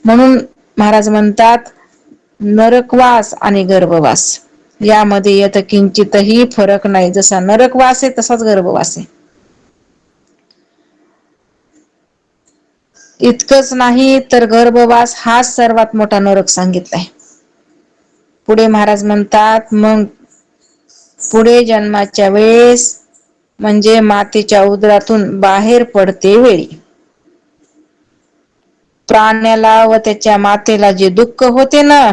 म्हणून महाराज म्हणतात नरकवास आणि गर्भवास यामध्ये यत्किंचितही फरक नाही. जसा नरकवास आहे तसाच गर्भवास आहे. इतकंच नाही तर गर्भवास हाच सर्वात मोठा नरक सांगितलाय. पुढे महाराज म्हणतात मग पुढे जन्माच्या वेळेस म्हणजे मातेच्या उदरातून बाहेर पडते वेळी प्राण्याला व त्याच्या मातेला जे दुःख होते ना,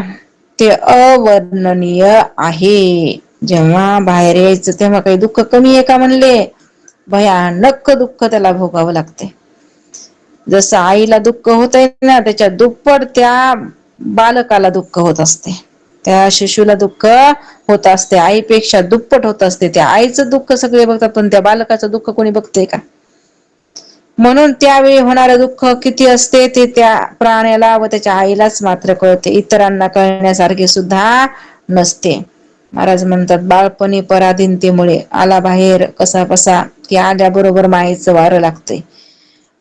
ते अवर्णनीय आहे. जेव्हा बाहेर यायचं तेव्हा काही दुःख कमी आहे का म्हणले, भयानक दुःख त्याला भोगावं लागते. जसं आईला दुःख होतंय ना, त्याच्या दुप्पट त्या बालकाला दुःख होत असते. त्या शिशूला दुःख होत असते, आईपेक्षा दुप्पट होत असते. त्या आईचं दुःख सगळे बघतात, पण त्या बालकाचं दुःख कोणी बघतंय का. म्हणून त्यावेळी होणारं दुःख किती असते ते त्या प्राण्याला व त्याच्या आईलाच मात्र कळते, इतरांना कळण्यासारखे सुद्धा नसते. महाराज म्हणतात बाळपणी पराधीनतेमुळे आला बाहेर कसा बसा की आल्याबरोबर मायेचं वारं लागतंय.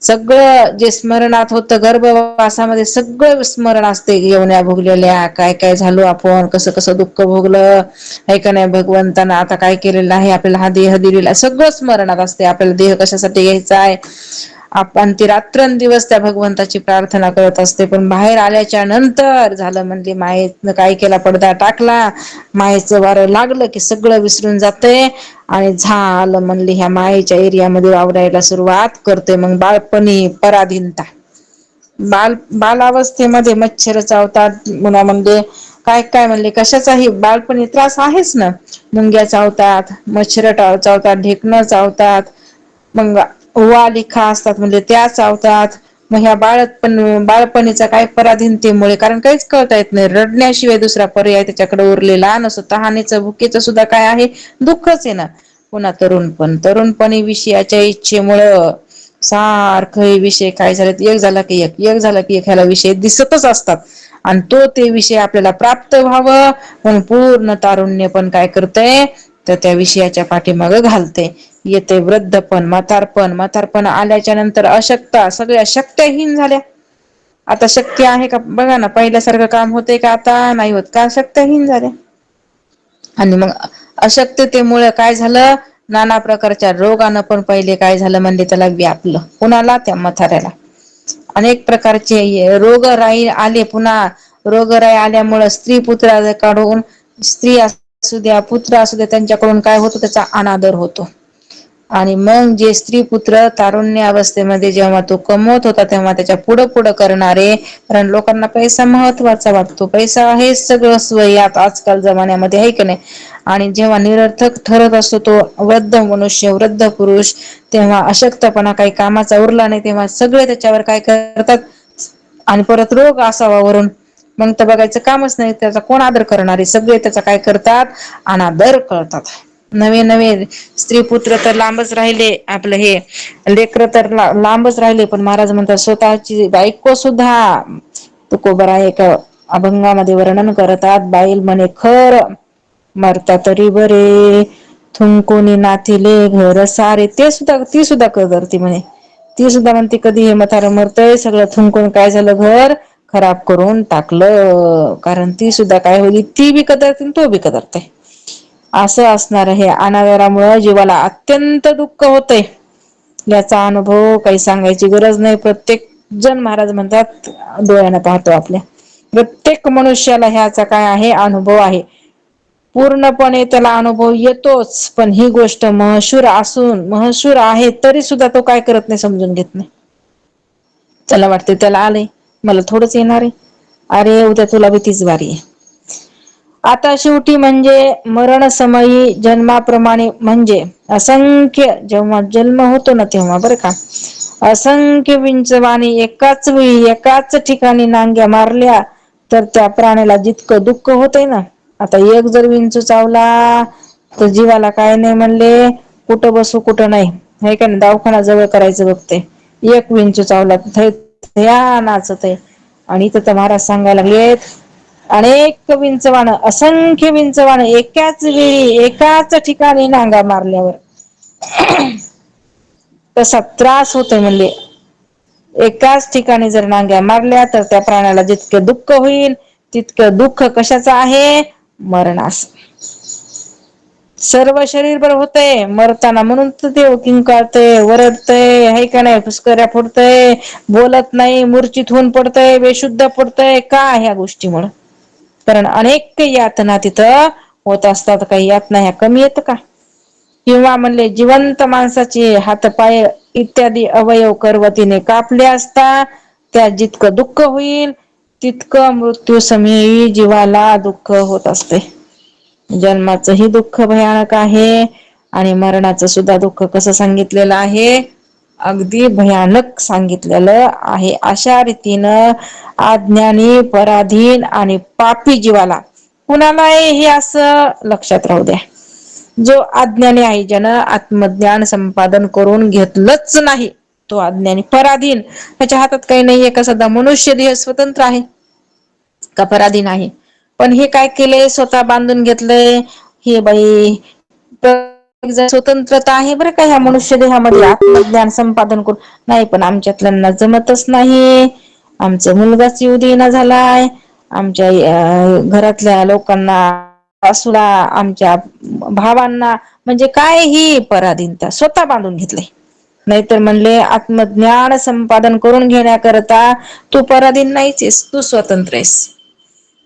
सगळं जे स्मरणात होतं गर्भवासामध्ये सगळं स्मरण असते, येवण्या भोगलेल्या, काय काय झालो आपण, कसं कसं दुःख भोगलं आहे का नाही, भगवंतानं आता काय केलेलं आहे, आपल्याला हा देह दिलेला, सगळं स्मरणात असते. आपल्याला देह कशासाठी घ्यायचा आहे, आपण ती रात्रंदिवस त्या भगवंताची प्रार्थना करत असते. पण बाहेर आल्याच्या नंतर झालं म्हणजे मायेनं काय केला, पडदा टाकला, मायेचं वारं लागलं की सगळं विसरून जातंय आणि झालं म्हणले ह्या मायेच्या एरियामध्ये वावरायला सुरुवात करते. मग बाळपणी पराधीनता, बालावस्थेमध्ये मच्छर चावतात, मुला म्हणजे काय काय म्हणले कशाचाही बाळपणी त्रास आहेच ना, मुंग्या चावतात, मच्छर चावतात, ढेकणं चावतात, मग वालिखा असतात म्हणजे त्या चावतात. मग ह्या बाळपणीचा काय पराधीनतेमुळे, कारण काहीच कळता येत नाही, रडण्याशिवाय दुसरा पर्याय त्याच्याकडे उरलेला नसतो. तहानेचं भुकेचं सुद्धा काय आहे, दुःखच आहे ना. पुन्हा तरुणपणी विषयाच्या इच्छेमुळं सारखं हे विषय काय झाले, एक झाला की एक झाला की एक, ह्याला विषय दिसतच असतात आणि ते विषय आपल्याला प्राप्त व्हावं म्हणून पूर्ण तारुण्य पण काय करतंय तर त्या विषयाच्या पाठीमागं घालते. येते वृद्धपण, म्हातारपण आल्याच्या नंतर अशक्तता, सगळ्या शक्त्यहीन झाल्या. आता शक्य आहे का बघा ना, पहिल्यासारखं काम होतंय का, आता नाही होत का, शक्त्यहीन झाल्या. आणि मग अशक्ततेमुळे काय झालं, नाना प्रकारच्या रोगानं पण पहिले काय झालं म्हणजे त्याला व्यापलं. कुणाला, त्या म्हाताऱ्याला अनेक प्रकारचे रोगराई आले. पुन्हा रोगराई आल्यामुळं स्त्री पुत्र काढून, स्त्री असू द्या पुत्र असू द्या, त्यांच्याकडून काय होतो, त्याचा अनादर होतो. आणि मग जे स्त्री पुत्र तारुण्य अवस्थेमध्ये जेव्हा तो कमवत होता, तेव्हा त्याच्या पुढं करणारे, कारण लोकांना पैसा महत्वाचा वाटतो, पैसा आहे सगळं सोय आजकाल जमान्यामध्ये, आहे की नाही. आणि जेव्हा निरर्थक ठरत असतो तो वृद्ध मनुष्य, वृद्ध पुरुष, तेव्हा अशक्तपणा काही कामाचा उरला नाही, तेव्हा सगळे त्याच्यावर काय करतात आणि परत रोग असावा वरून, मग तर बघायचं कामच नाही, त्याचा कोण आदर करणारे, सगळे त्याचा काय करतात, अनादर करतात. नवे स्त्री पुत्र तर लांबच राहिले, आपलं हे लेकर तर लांबच राहिले, पण महाराज म्हणतात स्वतःची बायको सुद्धा, तुकोबरा एक अभंगामध्ये वर्णन करतात, बाईल म्हणे खर मरता तरी बरे, थुंकोनी नाथिले घर सारे, ती सुद्धा कदरती म्हणे. ती सुद्धा म्हणते कधी हे म्हातारं मरतय, सगळं थुंकून काय झालं, घर खराब करून टाकलं. कारण ती सुद्धा काय होईल, ती बी कदरते तो बी कदरते. असं असणार हे अनादरामुळे जीवाला अत्यंत दुःख होतंय. याचा अनुभव काही सांगायची गरज नाही. प्रत्येक जण महाराज म्हणतात डोळ्यानं पाहतो, आपल्या प्रत्येक मनुष्याला ह्याचा काय आहे, अनुभव आहे. पूर्णपणे त्याला अनुभव येतोच, पण ही गोष्ट महशूर आहे तरी सुद्धा तो काय करत नाही, समजून घेत नाही. त्याला वाटते त्याला आलंय, मला थोडंच येणार आहे. अरे उद्या तुला बी तीच बारी आहे. आता शेवटी म्हणजे मरणसमयी जन्माप्रमाणे म्हणजे असंख्य जेव्हा जन्म होतो ना तेव्हा बरं का, असंख्य विंचवाने एकाच वेळी एकाच ठिकाणी नांग्या मारल्या तर त्या प्राण्याला जितकं दुःख होतंय ना, आता एक जर विंचू चावला तर जीवाला काय नाही म्हणले, कुठं बसू कुठं नाही, हे का नाही, दवाखाना जवळ करायचं बघते. एक विंचू चावला थया नाचतय. आणि इथं तर महाराज सांगायला लागलेत, अनेक विंचवानं असंख्य विंचवानं एकाच वेळी एकाच ठिकाणी नांगा मारल्यावर तसा त्रास होतोय म्हणले. एकाच ठिकाणी जर नांग्या मारल्या तर त्या प्राण्याला जितके दुःख होईल तितकं दुःख कशाचं आहे, मरणास. सर्व शरीरभर होतय मरताना, म्हणून तर ते किंकाळतय, वरडतय, हाय का नाही, फुसकऱ्या फुटतय, बोलत नाही, मूर्छित होऊन पडतय, बेशुद्ध पडतय, का ह्या गोष्टीमुळं. कारण अनेक यातना तिथं होत असतात. काही यातना ह्या कमी येत का? किंवा म्हणले जिवंत माणसाचे हातपाय इत्यादी अवयव करवतीने कापले असता त्यात जितकं दुःख होईल तितकं मृत्यू समयी जीवाला दुःख होत असते. जन्माचं ही दुःख भयानक आहे आणि मरणाचं सुद्धा दुःख कसं सांगितलेलं आहे, अगदी भयानक सांगितलेलं आहे. अशा रीतीनं अज्ञानी, पराधीन आणि पापी जीवाला कुणालाही हे असं लक्षात राहू द्या, जो अज्ञानी आहे, ज्यानं आत्मज्ञान संपादन करून घेतलंच नाही, तो अज्ञानी. पराधीन, त्याच्या हातात काही नाहीये का सध्या, मनुष्य देह स्वतंत्र आहे का पराधीन आहे? पण हे काय केलंय, स्वतः बांधून घेतलंय. हे बाई स्वतंत्रता आहे बरं का ह्या मनुष्य देहामध्ये, आत्मज्ञान संपादन करून. नाही पण आमच्यातल्यांना जमतच नाही, आमचा मुलगाच येऊ देईना झालाय, आमच्या घरातल्या लोकांना, सासूला, आमच्या भावांना, म्हणजे काय ही पराधीनता, स्वतः बांधून घेतलंय. नाहीतर म्हणले आत्मज्ञान संपादन करून घेण्याकरता तू पराधीन नाहीचेस, तू स्वतंत्र आहेस.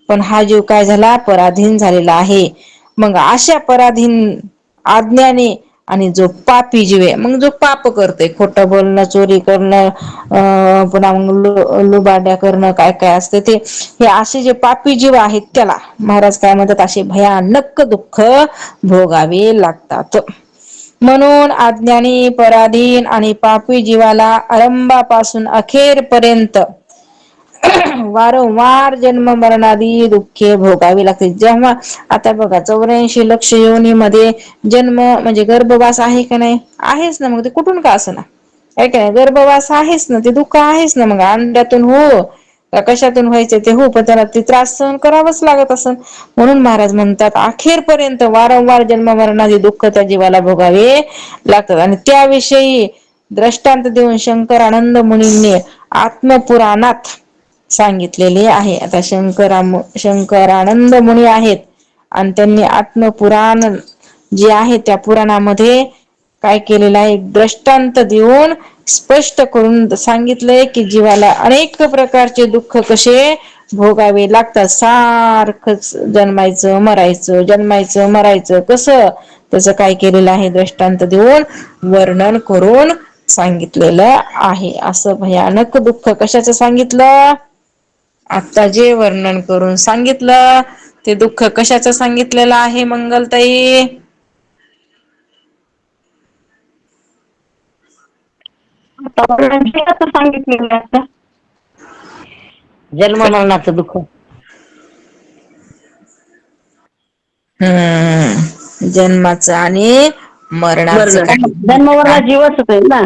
पण हा जीव काय झाला, पराधीन झालेला आहे. मग अशा पराधीन, अज्ञानी आणि जो पापी जीव आहे, मग जो पाप करतोय, खोटं बोलणं, चोरी करणं, पुन्हा लुबाड्या करणं, काय काय असते ते, हे असे जे पापी जीव आहेत त्याला महाराज काय म्हणतात, असे भयानक दुःख भोगावे लागतात. म्हणून अज्ञानी, पराधीन आणि पापी जीवाला आरंभापासून अखेरपर्यंत वारंवार जन्म मरणादी दुःखे भोगावी लागते. जेव्हा आता बघा 84 लक्ष योनीमध्ये जन्म म्हणजे गर्भवास आहे का नाही, आहेच ना, मग ते कुठून का असं ना, काय काय गर्भवास आहेच ना, ते दुःख आहेच ना, मग अंड्यातून हो कशातून व्हायचं ते हो, पण त्याला ते त्रास सहन करावाच लागत असन. म्हणून महाराज म्हणतात अखेरपर्यंत वारंवार जन्म मरणाचे दुःख त्या जीवाला भोगावे लागतात. आणि त्याविषयी दृष्टांत देऊन शंकरानंद मुनींनी आत्मपुराणात सांगितलेले आहे. आता शंकरानंद मुनी आहेत आणि त्यांनी आत्मपुराण जे आहे त्या पुराणामध्ये काय केलेलं आहे, दृष्टांत देऊन स्पष्ट करून सांगितलंय की जीवाला अनेक प्रकारचे दुःख कसे भोगावे लागतात. सारखंच जन्मायचं मरायचं, जन्मायचं मरायचं, कसं, त्याचं काय केलेलं आहे, दृष्टांत देऊन वर्णन करून सांगितलेलं आहे. असं भयानक दुःख कशाचं सांगितलं, आता जे वर्णन करून सांगितलं ते दुःख कशाचं सांगितलेलं आहे मंगलताई? सांगितलेलं आता जन्म मरणाचं दुःख. जन्माचं आणि मरणाचं काय, जन्मावरला जीवच आहे ना.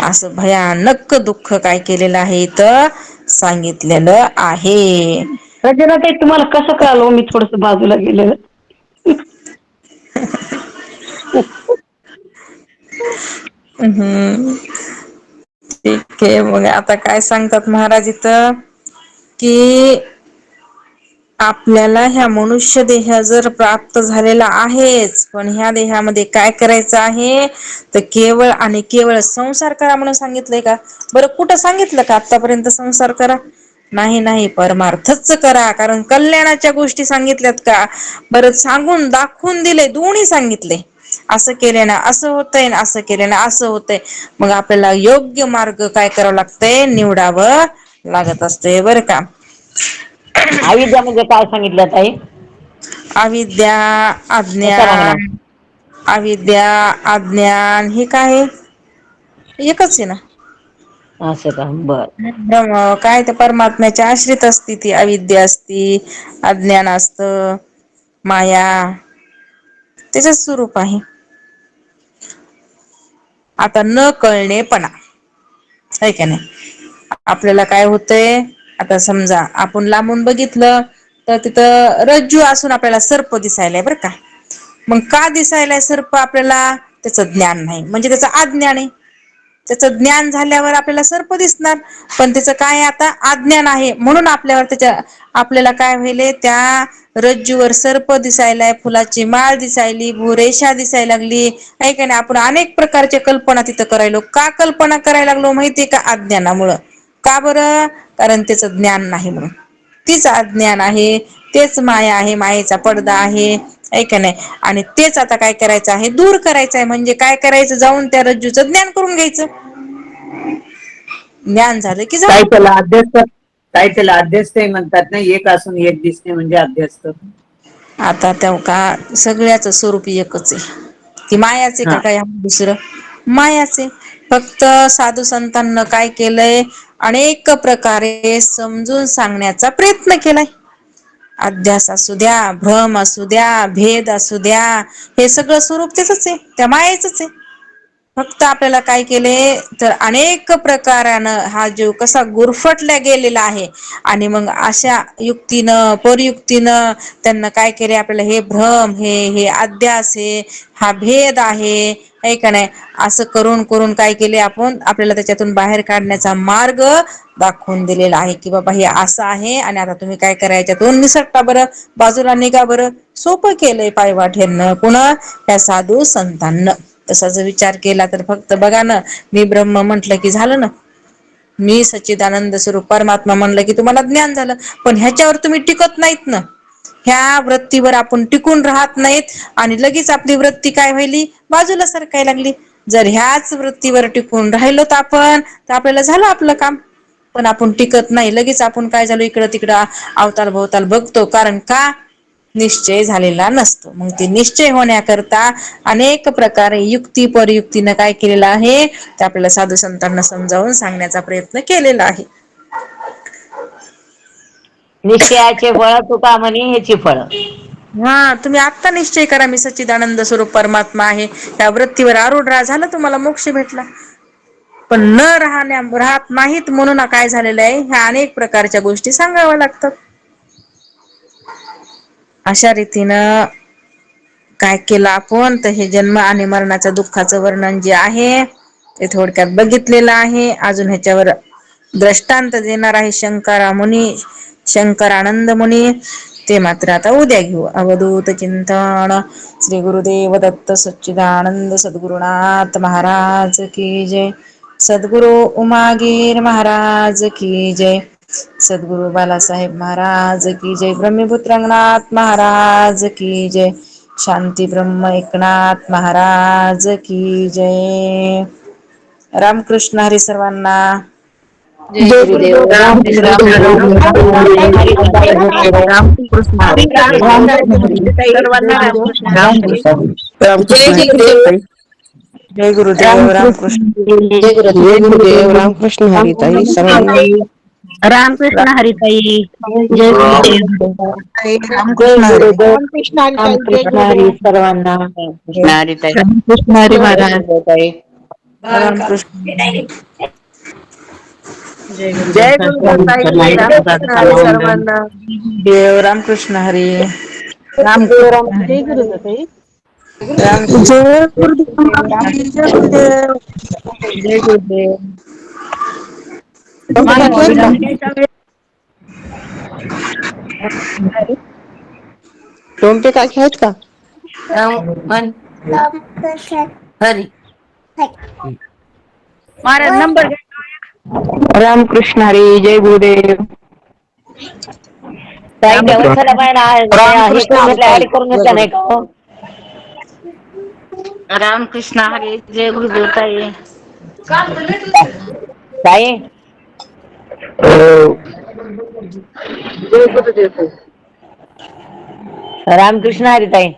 असं भयानक दुःख काय केलेलं आहे तर सांगितलेलं आहे. रंजना ताई, तुम्हाला कसं कळालं मी थोडस बाजूला गेलेलं? ठीक आहे. मग आता काय सांगतात महाराज इथं, कि आपल्याला ह्या मनुष्य देह जर प्राप्त झालेला आहेच, पण ह्या देहामध्ये काय करायचं आहे तर केवळ आणि केवळ संसार करा म्हणून सांगितलंय का? बरं कुठं सांगितलं का आतापर्यंत संसार करा? नाही नाही, परमार्थच करा. कारण कल्याणाच्या गोष्टी सांगितल्यात का, बरं सांगून दाखवून दिले, दोन्ही सांगितले. असं केले ना असं होतंय, ना असं केले ना असं होतंय. मग आपल्याला योग्य मार्ग काय करावं लागतंय, निवडावं लागत असते बरं का. अविद्या म्हणजे काय सांगितलं ताई? अविद्या, त्याचा अज्ञान. रांगणा अविद्या, अज्ञान हे काय आहे? एकच आहे ना. असं का, बर. काय ते परमात्म्याच्या आश्रित असती, ती अविद्या असती, अज्ञान असत, माया त्याच स्वरूप आहे. आता न कळणेपणा आहे का नाही. आपल्याला काय होतंय, आता समजा आपण लांबून बघितलं तर तिथं रज्जू असून आपल्याला सर्प दिसायलाय बरं का. मग का दिसायलाय सर्प आपल्याला, त्याचं ज्ञान नाही, म्हणजे त्याचं अज्ञान आहे. त्याचं ज्ञान झाल्यावर आपल्याला सर्प दिसणार, पण त्याचं काय आता अज्ञान आहे, म्हणून आपल्याला काय व्हायले, त्या रज्जूवर सर्प दिसायलाय, फुलाची माळ दिसायली, भूरेषा दिसायला लागली, आहे का नाही. आपण अनेक प्रकारच्या कल्पना तिथं करायलो. का कल्पना करायला लागलो माहितीये का, अज्ञानामुळं. का बरं, कारण त्याचं ज्ञान नाही म्हणून. तीच अज्ञान आहे, तेच माया आहे, मायेचा पडदा आहे, आहे का नाही. आणि तेच आता काय करायचं आहे, दूर करायचं आहे. म्हणजे काय करायचं, जाऊन त्या रज्जूचं ज्ञान करून घ्यायचं. ज्ञान झालं की काय झालं. त्याला अध्यस्त, काय त्याला अध्यस्त म्हणतात ना, एक असून एक दिसणे म्हणजे अध्यस्त. आता तेव्हा का सगळ्याच स्वरूप एकच आहे. ती मायाच आहे हा का काय दुसरं, मायाच आहे. फक्त साधू संतांना काय केलंय, अनेक प्रकारे समजून सांगण्याचा प्रयत्न केलाय. अध्यास असू द्या, भ्रम असू द्या, भेद असू द्या, हे सगळं स्वरूप त्याचच आहे, त्या मायेचच आहे. फक्त आपल्याला काय केले, तर अनेक प्रकारानं हा जीव कसा गुरफटल्या गेलेला आहे, आणि मग अशा युक्तीनं परयुक्तीनं त्यांना काय केले, आपल्याला हे भ्रम, हे अध्यास, हा भेद आहे का नाही, असं करून करून काय केले, आपण आपल्याला त्याच्यातून बाहेर काढण्याचा मार्ग दाखवून दिलेला आहे. की बाबा हे असं आहे, आणि आता तुम्ही काय करायच्या, याच्यातून निसटता बरं, बाजूला निघा बरं. सोपं केलंय पायवाट ह्यांना, कुणा, त्या साधू संतांना. तसा जर विचार केला तर फक्त बघा ना, मी ब्रह्म म्हंटल की झालं ना, मी सच्चिदानंद स्वरूप परमात्मा म्हणलं की तुम्हाला ज्ञान झालं. पण ह्याच्यावर तुम्ही टिकत नाहीत ना, ह्या वृत्तीवर आपण टिकून राहत नाहीत, आणि लगेच आपली वृत्ती काय व्हायली, बाजूला सरकायला लागली. जर ह्याच वृत्तीवर टिकून राहिलो तर आपल्याला झालं आपलं काम. पण आपण टिकत नाही, लगेच आपण काय झालो, इकडं तिकडं अवताल भवताल बघतो. कारण का, निश्चय झालेला नसतो. मग ते निश्चय होण्याकरता अनेक प्रकारे युक्ती परयुक्तीनं काय केलेलं आहे, ते आपल्याला साधू संतांना समजावून सांगण्याचा प्रयत्न केलेला आहे. निश्चयाचे फळ तुका म्हणे, ह्याची फळ. हा, तुम्ही आत्ता निश्चय करा, मी सच्चिदानंद स्वरूप परमात्मा आहे, त्या वृत्तीवर आरूढ राहा, झालं तुम्हाला मोक्ष भेटला. पण न राहत नाहीत, म्हणून काय झालेलं आहे, ह्या अनेक प्रकारच्या गोष्टी सांगाव्या लागतात. अशा रीतीनं काय केलं आपण, तर हे जन्म आणि मरणाच्या दुःखाचं वर्णन जे आहे ते थोडक्यात बघितलेलं आहे. अजून ह्याच्यावर दृष्टांत देणार आहे शंकरानंद मुनी, ते मात्र आता उद्या घेऊ. अवधूत चिंतन. श्री गुरुदेव दत्त सच्चिदानंद सद्गुरुनाथ महाराज की जय. सद्गुरु उमागीर महाराज की जय. सद्गुरु बालासाहेब महाराज की जय. ब्रह्मपुत्र रंगनाथ महाराज की जय. शांती ब्रह्म एकनाथ महाराज की जय. रामकृष्ण हरी सर्वांना. जय गुरुदेव, रामकृष्ण रामकृष्ण हरी. सर्वांना रामकृष्ण हरी. रामकृष्ण हरी. जय गुरुदेव. रामकृष्ण. जय गुरुदेव. रामकृष्ण हरी ताई सर्वांना. रामकृष्ण हरिताई. जय गुरुदेव. रामकृष्ण हरी. रामकृष्ण हरी सर्वांना. जय रामकृष्ण हरी महाराज. रामकृष्ण. जय गुरुदेव ताई. रामकृष्ण हरी सर्वांना. देव. रामकृष्ण हरी. रामकृष्ण जय हरी. गुरुदेव ताई. जय गुरुदेव. जय गुरुदेव. जय गुरुदेव. टोमटे काकी आहेत का? हरी. महाराज नंबर. रामकृष्ण हरी. जय गुरुदेव. ताई देवस्थाला पण हे करून घेतलं ऍड करून घेतलं नाही का हो? रामकृष्ण हरी. जय गुरुदेव ताई. ताई रामकृष्ण हरी ताई.